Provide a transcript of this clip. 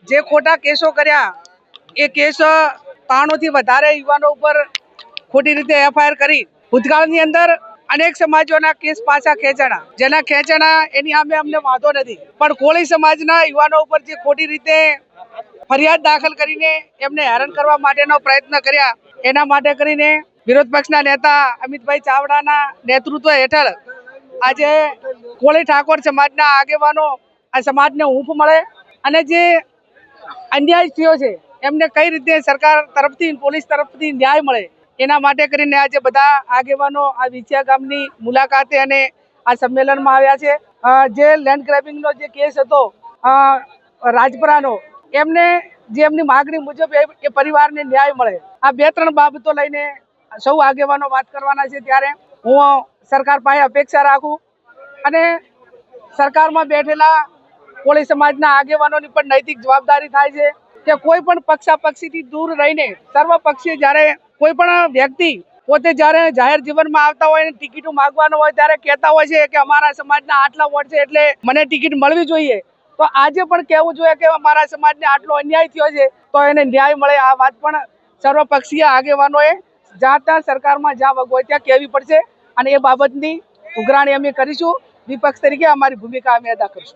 જે ખોટા કેસો કર્યા એ કેસ 93 થી વધારે યુવાનો ઉપર ખોટી રીતે એફઆઈઆર કરી ભૂતકાળની અંદર અનેક સમાજોના કેસ પાછા ખેંચાણા, જેના ખેંચાણા એની સામે અમને વાંધો નથી, પણ કોળી સમાજના યુવાનો ઉપર જે ખોટી રીતે ફરિયાદ દાખલ કરીને એમને હેરાન કરવા માટેનો પ્રયત્ન કર્યા, એના માટે કરીને વિરોધ પક્ષના નેતા અમિતભાઈ ચાવડાના નેતૃત્વ હેઠળ આજે કોળી ઠાકોર સમાજના આગેવાનો આ સમાજને હૂંફ મળે અને જે અન્યાય થયો છે એમને કઈ રીતે સરકાર તરફથી પોલીસ તરફથી ન્યાય મળે એના માટે કરીને આજે બધા આગેવાનો આ વિછિયા ગામની મુલાકાતે અને આ સંમેલનમાં આવ્યા છે. જે લેન્ડ ગ્રેબિંગનો જે કેસ હતો રાજપરાનો, એમને જે એમની માગણી મુજબ એ પરિવારને ન્યાય મળે, આ 2-3 બાબતો લઈને સૌ આગેવાનો વાત કરવાના છે. ત્યારે હું સરકાર પાસે અપેક્ષા રાખું અને સરકારમાં બેઠેલા કોળી સમાજના આગેવાનોની પણ નૈતિક જવાબદારી થાય છે કે કોઈ પણ પક્ષાપક્ષીથી દૂર રહીને સર્વપક્ષીય જ્યારે કોઈ પણ વ્યક્તિ પોતે જ્યારે જાહેર જીવનમાં આવતા હોય ને ટિકિટો માંગવાનો હોય ત્યારે કહેતા હોય છે કે અમારા સમાજના આટલા વોટ છે એટલે મને ટિકિટ મળવી જોઈએ, તો આજે પણ કહેવું જોઈએ કે અમારા સમાજને આટલો અન્યાય થયો છે તો એને ન્યાય મળે. આ વાત પણ સર્વપક્ષીય આગેવાનોએ જ્યાં ત્યાં સરકારમાં જ્યાં વગ હોય ત્યાં કહેવી પડશે અને એ બાબતની ઉઘરાણી અમે કરીશું. વિપક્ષ તરીકે અમારી ભૂમિકા અમે અદા કરીશું.